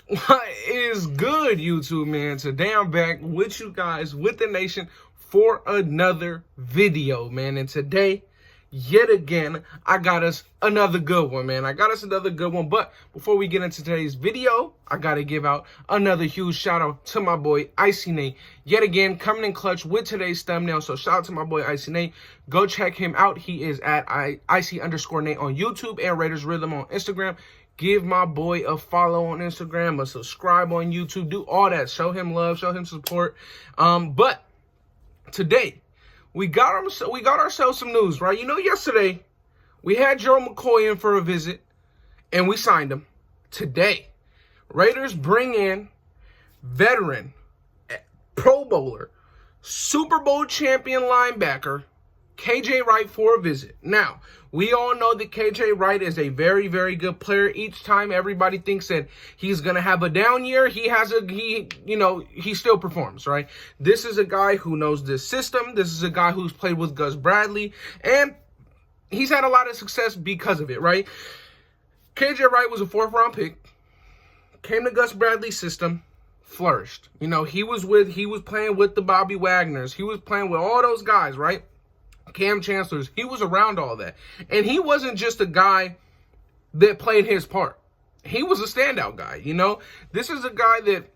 What is good, YouTube, man? Today I'm back with you guys, with the nation, for another video, man. And today, yet again, I got us another good one, man. But before we get into today's video, I got to give out another huge shout out to my boy, Icy Nate. Yet again, coming in clutch with today's thumbnail. So shout out to my boy, Icy Nate. Go check him out. He is at Icy_Nate on YouTube and Raiders Rhythm on Instagram. Give my boy a follow on Instagram, a subscribe on YouTube, do all that. Show him love, show him support. But today, we got ourselves some news, right? You know, yesterday, we had Gerald McCoy in for a visit, and we signed him. Today, Raiders bring in veteran, Pro Bowler, Super Bowl champion linebacker, KJ Wright for a visit. Now, we all know that KJ Wright is a very, very good player. Each time everybody thinks that he's going to have a down year, he still performs, right? This is a guy who knows this system. This is a guy who's played with Gus Bradley, and he's had a lot of success because of it, right? KJ Wright was a 4th-round pick, came to Gus Bradley's system, flourished. You know, he was playing with the Bobby Wagners. He was playing with all those guys, right? Cam Chancellors, he was around all that. And he wasn't just a guy that played his part. He was a standout guy, you know? This is a guy that,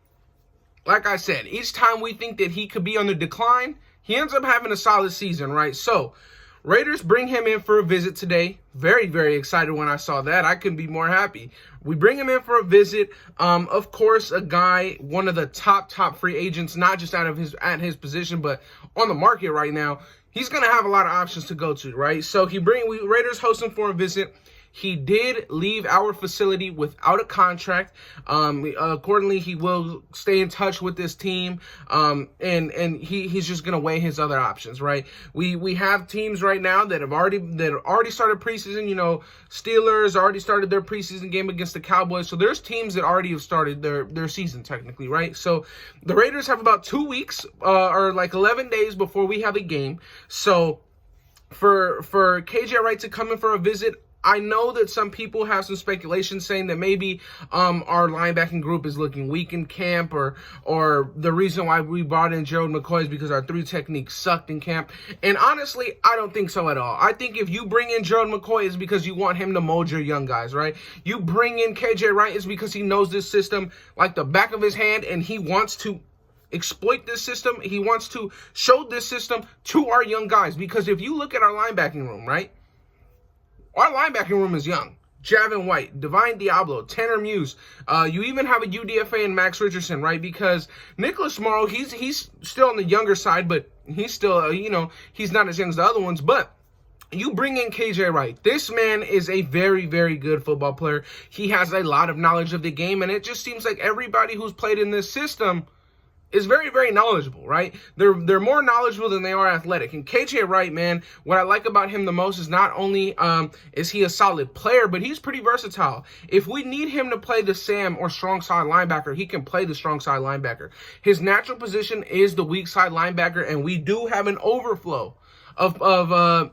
like I said, each time we think that he could be on the decline, he ends up having a solid season, right? So, Raiders bring him in for a visit today. Very, very excited when I saw that. I couldn't be more happy. We bring him in for a visit. Of course, a guy, one of the top free agents, not just at his position, but on the market right now. He's going to have a lot of options to go to, right? So Raiders host him for a visit. He did leave our facility without a contract. Accordingly, he will stay in touch with this team, and he's just gonna weigh his other options, right? We have teams right now that have already started preseason. You know, Steelers already started their preseason game against the Cowboys. So there's teams that already have started their season technically, right? So the Raiders have about 2 weeks or like 11 days before we have a game. So for KJ Wright to come in for a visit, I know that some people have some speculation saying that maybe our linebacking group is looking weak in camp, or the reason why we brought in Gerald McCoy is because our 3 techniques sucked in camp. And honestly, I don't think so at all. I think if you bring in Gerald McCoy, it's because you want him to mold your young guys, right? You bring in KJ Wright, it's because he knows this system like the back of his hand, and he wants to exploit this system. He wants to show this system to our young guys. Because if you look at our linebacking room, right? Our linebacking room is young. Javin White, Divine Diablo, Tanner Muse. You even have a UDFA in Max Richardson, right? Because Nicholas Morrow, he's still on the younger side, but he's still, he's not as young as the other ones. But you bring in KJ Wright. This man is a very, very good football player. He has a lot of knowledge of the game, and it just seems like everybody who's played in this system is very, very knowledgeable, right? They're more knowledgeable than they are athletic. And KJ Wright, man, what I like about him the most is not only is he a solid player, but he's pretty versatile. If we need him to play the Sam or strong side linebacker, he can play the strong side linebacker. His natural position is the weak side linebacker, and we do have an overflow of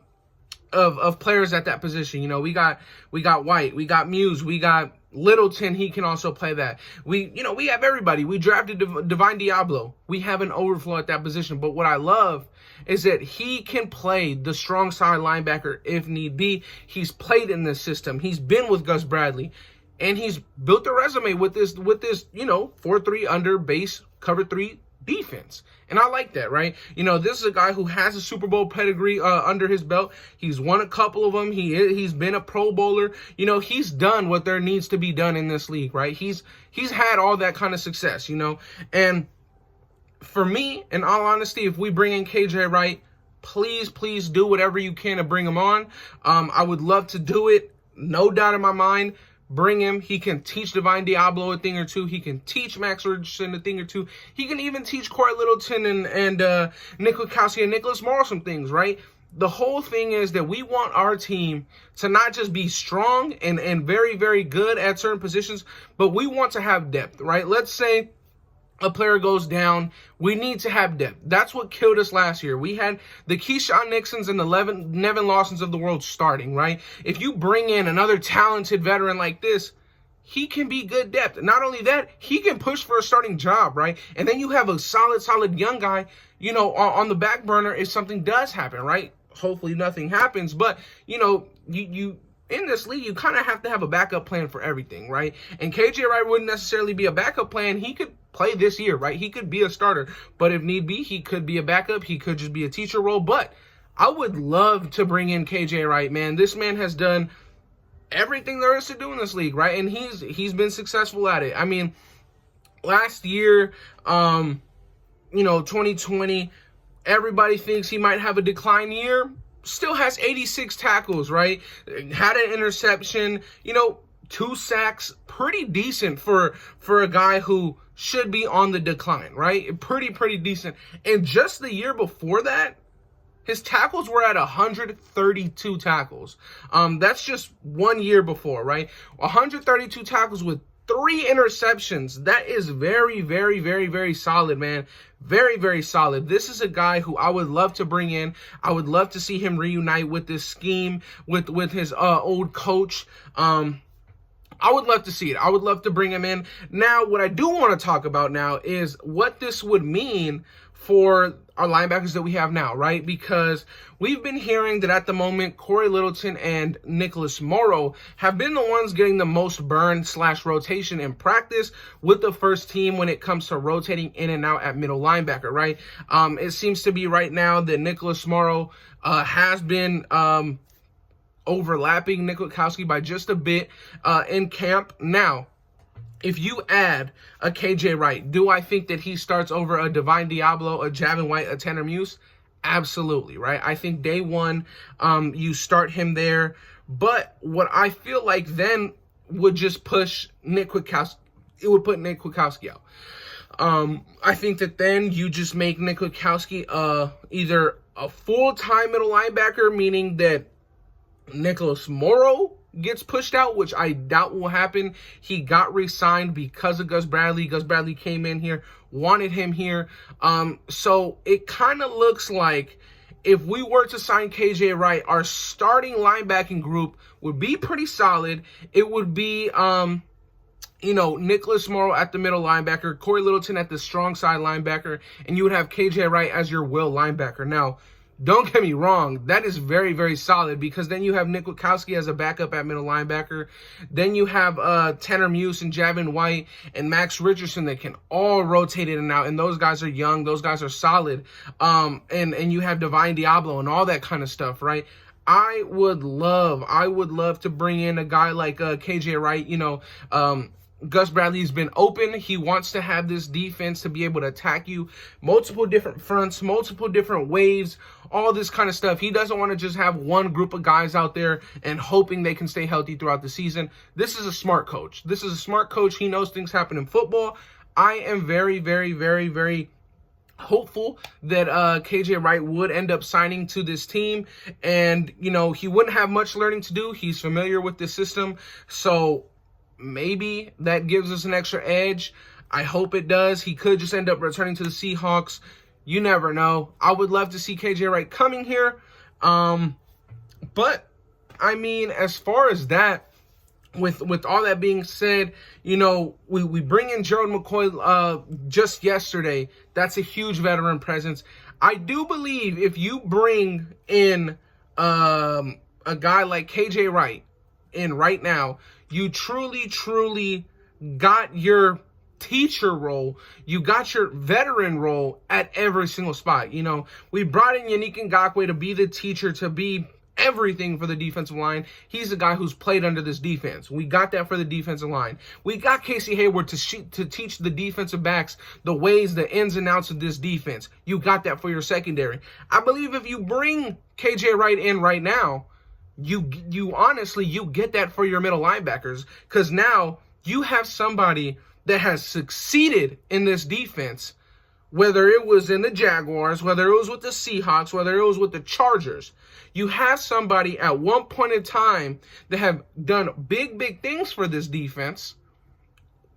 players at that position. You know, we got White, we got Muse, we got Littleton. He can also play that. We have everybody. We drafted Divine Diablo. We have an overflow at that position. But what I love is that he can play the strong side linebacker if need be. He's played in this system. He's been with Gus Bradley, and he's built a resume with this 4-3 under base cover 3 defense. And I like that, right? You know, this is a guy who has a Super Bowl pedigree under his belt. He's won a couple of them. He's been a Pro Bowler. You know, he's done what there needs to be done in this league, right? He's had all that kind of success, you know. And for me, in all honesty, if we bring in KJ Wright, please do whatever you can to bring him on. I would love to do it, no doubt in my mind. Bring him. He can teach Divine Diablo a thing or two. He can teach Max Richardson a thing or two. He can even teach Corey Littleton and Nick Wachowski and Nicholas Morrow some things, right? The whole thing is that we want our team to not just be strong and very, very good at certain positions, but we want to have depth, right? Let's say a player goes down, we need to have depth. That's what killed us last year. We had the Keyshawn Nixons and the Nevin Lawsons of the world starting, right? If you bring in another talented veteran like this, he can be good depth. Not only that, he can push for a starting job, right? And then you have a solid young guy, you know, on the back burner if something does happen, right? Hopefully nothing happens, but, you know, you in this league, you kind of have to have a backup plan for everything, right? And KJ Wright wouldn't necessarily be a backup plan. He could play this year, right? He could be a starter, but if need be, he could be a backup. He could just be a teacher role, but I would love to bring in KJ Wright, man. This man has done everything there is to do in this league, right? And he's been successful at it. I mean, last year, you know, 2020, everybody thinks he might have a decline year. Still has 86 tackles, right? Had an interception, you know, 2 sacks, pretty decent for a guy who should be on the decline, right? Pretty decent. And just the year before that, his tackles were at 132 tackles. That's just 1 year before, right? 132 tackles with 3 interceptions. That is very solid, man. Very solid. This is a guy who I would love to bring in. I would love to see him reunite with this scheme, with his old coach. I would love to see it. I would love to bring him in. Now, what I do want to talk about now is what this would mean for our linebackers that we have now, right? Because we've been hearing that at the moment, Corey Littleton and Nicholas Morrow have been the ones getting the most burn / rotation in practice with the first team when it comes to rotating in and out at middle linebacker, right? It seems to be right now that Nicholas Morrow has been overlapping Nick Witkowski by just a bit in camp. Now, if you add a KJ Wright, do I think that he starts over a Divine Diablo, a Javin White, a Tanner Muse? Absolutely, right? I think day one, you start him there. But what I feel like then would just push Nick Witkowski, it would put Nick Witkowski out. I think that then you just make Nick Witkowski either a full-time middle linebacker, meaning that Nicholas Morrow gets pushed out, which I doubt will happen. He got re-signed because of Gus Bradley. Gus Bradley came in here, wanted him here. So it kind of looks like if we were to sign KJ Wright, our starting linebacking group would be pretty solid. It would be, you know, Nicholas Morrow at the middle linebacker, Corey Littleton at the strong side linebacker, and you would have KJ Wright as your will linebacker. Now, don't get me wrong, that is very solid, because then you have Nick Witkowski as a backup at middle linebacker. Then you have Tanner Muse and Javin White and Max Richardson that can all rotate in and out, and those guys are young, those guys are solid. And you have Divine Diablo and all that kind of stuff, right? I would love to bring in a guy like KJ Wright. You know, Gus Bradley's been open. He wants to have this defense to be able to attack you multiple different fronts, multiple different waves, all this kind of stuff. He doesn't want to just have one group of guys out there and hoping they can stay healthy throughout the season. This is a smart coach. This is a smart coach. He knows things happen in football. I am very hopeful that KJ Wright would end up signing to this team. And, you know, he wouldn't have much learning to do. He's familiar with the system. So maybe that gives us an extra edge. I hope it does. He could just end up returning to the Seahawks. You never know. I would love to see KJ Wright coming here. But, I mean, as far as that, with all that being said, you know, we bring in Gerald McCoy just yesterday. That's a huge veteran presence. I do believe if you bring in a guy like KJ Wright in right now, you truly got your teacher role, you got your veteran role at every single spot. You know, we brought in Yannick Ngakoue to be the teacher, to be everything for the defensive line. He's a guy who's played under this defense. We got that for the defensive line. We got Casey Hayward to teach the defensive backs the ways, the ins and outs of this defense. You got that for your secondary. I believe if you bring KJ Wright in right now, you honestly, you get that for your middle linebackers, because now you have somebody that has succeeded in this defense, whether it was in the Jaguars, whether it was with the Seahawks, whether it was with the Chargers. You have somebody at one point in time that have done big things for this defense,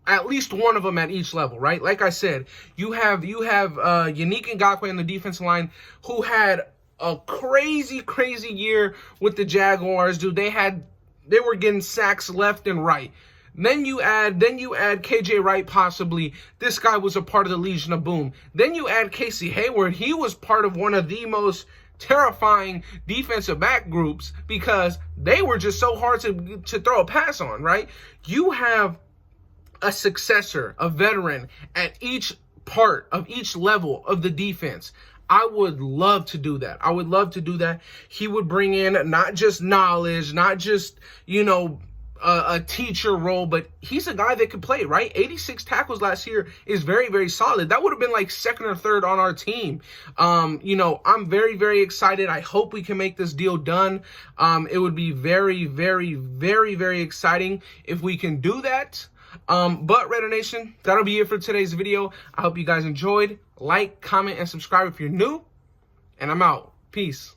at least one of them at each level, right? Like I said, you have Yannick Ngakoue on the defensive line, who had a crazy year with the Jaguars, dude. They were getting sacks left and right. Then you add KJ Wright, possibly. This guy was a part of the Legion of Boom. Then you add Casey Hayward. He was part of one of the most terrifying defensive back groups because they were just so hard to throw a pass on, right? You have a successor, a veteran at each part of each level of the defense. I would love to do that. I would love to do that. He would bring in not just knowledge, not just, a teacher role, but he's a guy that could play, right? 86 tackles last year is very, very solid. That would have been like second or third on our team. I'm very, very excited. I hope we can make this deal done. It would be very, very, very, very exciting if we can do that. But Raider Nation, that'll be it for today's video. I hope you guys enjoyed. Like, comment, and subscribe if you're new. And I'm out. Peace.